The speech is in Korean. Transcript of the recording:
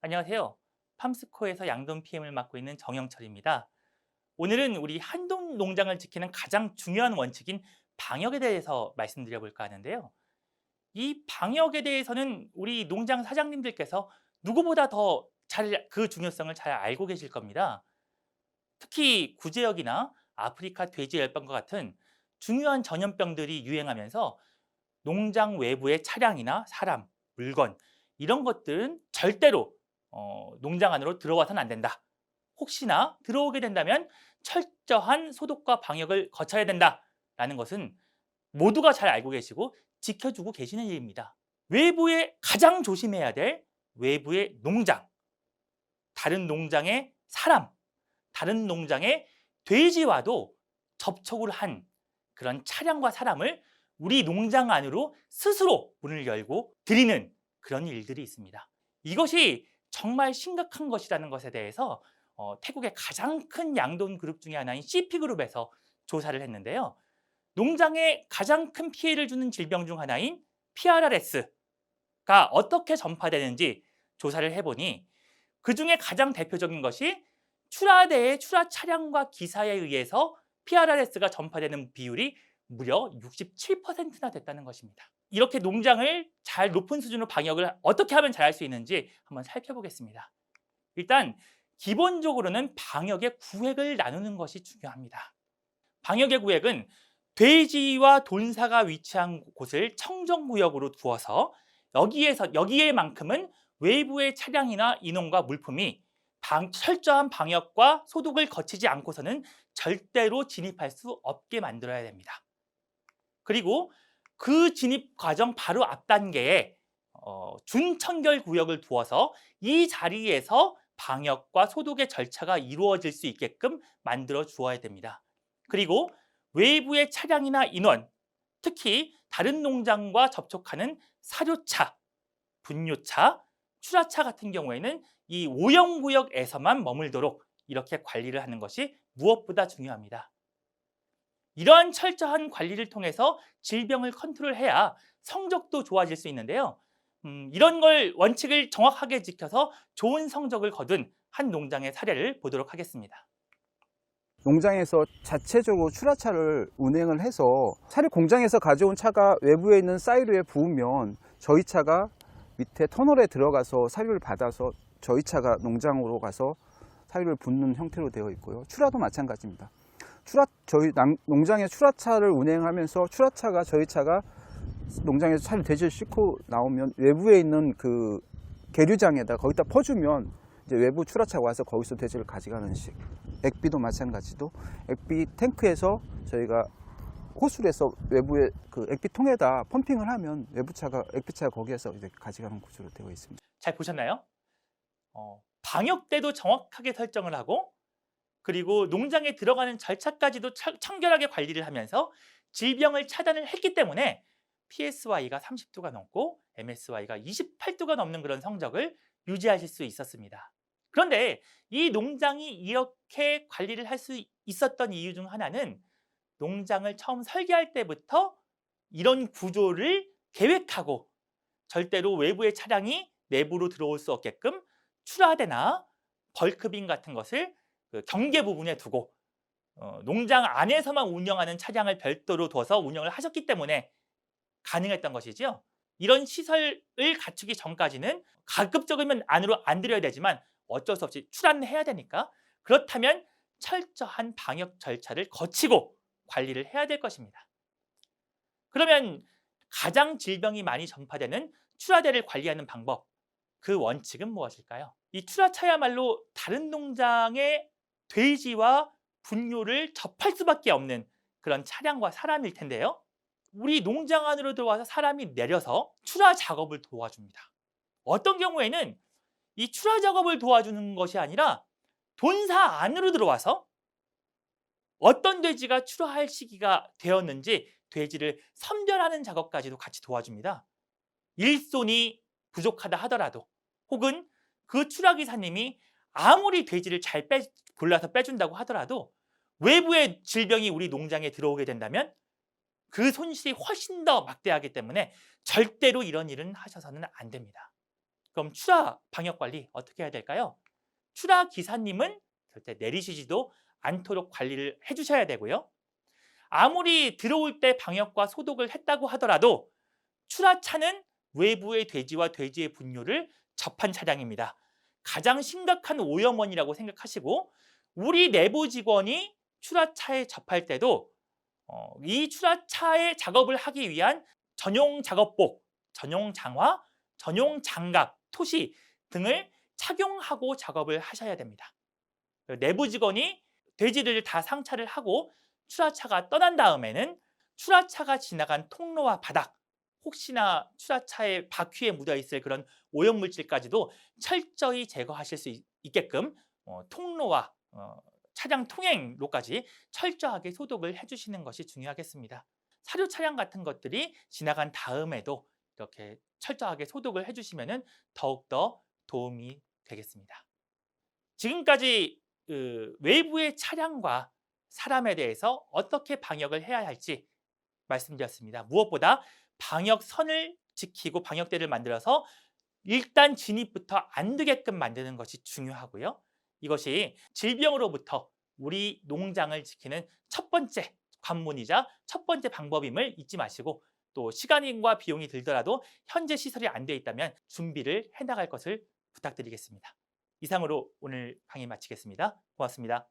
안녕하세요. 팜스코에서 양돈 PM을 맡고 있는 정영철입니다. 오늘은 우리 한돈 농장을 지키는 가장 중요한 원칙인 방역에 대해서 말씀드려 볼까 하는데요. 이 방역에 대해서는 우리 농장 사장님들께서 누구보다 더 그 중요성을 잘 알고 계실 겁니다. 특히 구제역이나 아프리카 돼지열병과 같은 중요한 전염병들이 유행하면서 농장 외부의 차량이나 사람, 물건 이런 것들은 절대로 농장 안으로 들어와서는 안 된다. 혹시나 들어오게 된다면 철저한 소독과 방역을 거쳐야 된다라는 것은 모두가 잘 알고 계시고 지켜주고 계시는 일입니다. 외부에 가장 조심해야 될 외부의 농장, 다른 농장의 사람, 다른 농장의 돼지와도 접촉을 한 그런 차량과 사람을 우리 농장 안으로 스스로 문을 열고 들이는 그런 일들이 있습니다. 이것이 정말 심각한 것이라는 것에 대해서 태국의 가장 큰 양돈 그룹 중에 하나인 CP그룹에서 조사를 했는데요. 농장에 가장 큰 피해를 주는 질병 중 하나인 PRRS가 어떻게 전파되는지 조사를 해보니 그중에 가장 대표적인 것이 출하대의 출하 차량과 기사에 의해서 PRRS가 전파되는 비율이 무려 67%나 됐다는 것입니다. 이렇게 농장을 잘 높은 수준으로 방역을 어떻게 하면 잘할 수 있는지 한번 살펴보겠습니다. 일단 기본적으로는 방역의 구획을 나누는 것이 중요합니다. 방역의 구획은 돼지와 돈사가 위치한 곳을 청정구역으로 두어서 여기에만큼은 외부의 차량이나 인원과 물품이 철저한 방역과 소독을 거치지 않고서는 절대로 진입할 수 없게 만들어야 됩니다. 그리고 그 진입 과정 바로 앞 단계에 준청결 구역을 두어서 이 자리에서 방역과 소독의 절차가 이루어질 수 있게끔 만들어 주어야 됩니다. 그리고 외부의 차량이나 인원, 특히 다른 농장과 접촉하는 사료차, 분뇨차, 출하차 같은 경우에는 이 오염구역에서만 머물도록 이렇게 관리를 하는 것이 무엇보다 중요합니다. 이러한 철저한 관리를 통해서 질병을 컨트롤해야 성적도 좋아질 수 있는데요. 이런 걸 원칙을 정확하게 지켜서 좋은 성적을 거둔 한 농장의 사례를 보도록 하겠습니다. 농장에서 자체적으로 출하차를 운행을 해서 사료 공장에서 가져온 차가 외부에 있는 사이로에 부으면 저희 차가 밑에 터널에 들어가서 사료를 받아서 저희 차가 농장으로 가서 사료를 붓는 형태로 되어 있고요. 출하도 마찬가지입니다. 저희 농장의 출하차를 운행하면서 출하차가 저희 차가 농장에서 차를 돼지를 싣고 나오면 외부에 있는 그 계류장에다 거기다 퍼주면 이제 외부 출하차가 와서 거기서 돼지를 가져가는 식. 액비도 마찬가지도 액비 탱크에서 저희가 호수를 해서 외부에 그 액비통에다 펌핑을 하면 액비차가 거기에서 이제 가져가는 구조로 되어 있습니다. 잘 보셨나요? 방역 때도 정확하게 설정을 하고 그리고 농장에 들어가는 절차까지도 청결하게 관리를 하면서 질병을 차단을 했기 때문에 PSY가 30도가 넘고 MSY가 28도가 넘는 그런 성적을 유지하실 수 있었습니다. 그런데 이 농장이 이렇게 관리를 할 수 있었던 이유 중 하나는 농장을 처음 설계할 때부터 이런 구조를 계획하고 절대로 외부의 차량이 내부로 들어올 수 없게끔 출하대나 벌크bin 같은 것을 그 경계 부분에 두고 농장 안에서만 운영하는 차량을 별도로 둬서 운영을 하셨기 때문에 가능했던 것이죠. 이런 시설을 갖추기 전까지는 가급적이면 안으로 안 들여야 되지만 어쩔 수 없이 출하해야 되니까 그렇다면 철저한 방역 절차를 거치고 관리를 해야 될 것입니다. 그러면 가장 질병이 많이 전파되는 출하대를 관리하는 방법, 그 원칙은 무엇일까요? 이 출하차야말로 다른 농장의 돼지와 분뇨를 접할 수밖에 없는 그런 차량과 사람일 텐데요. 우리 농장 안으로 들어와서 사람이 내려서 출하 작업을 도와줍니다. 어떤 경우에는 이 출하 작업을 도와주는 것이 아니라 돈사 안으로 들어와서 어떤 돼지가 출하할 시기가 되었는지 돼지를 선별하는 작업까지도 같이 도와줍니다. 일손이 부족하다 하더라도 혹은 그 출하기사님이 아무리 돼지를 잘 골라서 빼준다고 하더라도 외부의 질병이 우리 농장에 들어오게 된다면 그 손실이 훨씬 더 막대하기 때문에 절대로 이런 일은 하셔서는 안 됩니다. 그럼 출하 방역 관리 어떻게 해야 될까요? 출하 기사님은 절대 내리시지도 않도록 관리를 해주셔야 되고요. 아무리 들어올 때 방역과 소독을 했다고 하더라도 출하차는 외부의 돼지와 돼지의 분뇨를 접한 차량입니다. 가장 심각한 오염원이라고 생각하시고 우리 내부 직원이 출하차에 접할 때도 이 출하차의 작업을 하기 위한 전용 작업복, 전용 장화, 전용 장갑, 토시 등을 착용하고 작업을 하셔야 됩니다. 내부 직원이 돼지들을 다 상차를 하고 출하차가 떠난 다음에는 출하차가 지나간 통로와 바닥, 혹시나 출하차의 바퀴에 묻어 있을 그런 오염물질까지도 철저히 제거하실 수 있게끔 통로와 차량 통행로까지 철저하게 소독을 해주시는 것이 중요하겠습니다. 사료 차량 같은 것들이 지나간 다음에도 이렇게 철저하게 소독을 해주시면 더욱더 도움이 되겠습니다. 지금까지 외부의 차량과 사람에 대해서 어떻게 방역을 해야 할지 말씀드렸습니다. 무엇보다 방역선을 지키고 방역대를 만들어서 일단 진입부터 안 되게끔 만드는 것이 중요하고요. 이것이 질병으로부터 우리 농장을 지키는 첫 번째 관문이자 첫 번째 방법임을 잊지 마시고 또 시간과 비용이 들더라도 현재 시설이 안 돼 있다면 준비를 해나갈 것을 부탁드리겠습니다. 이상으로 오늘 강의 마치겠습니다. 고맙습니다.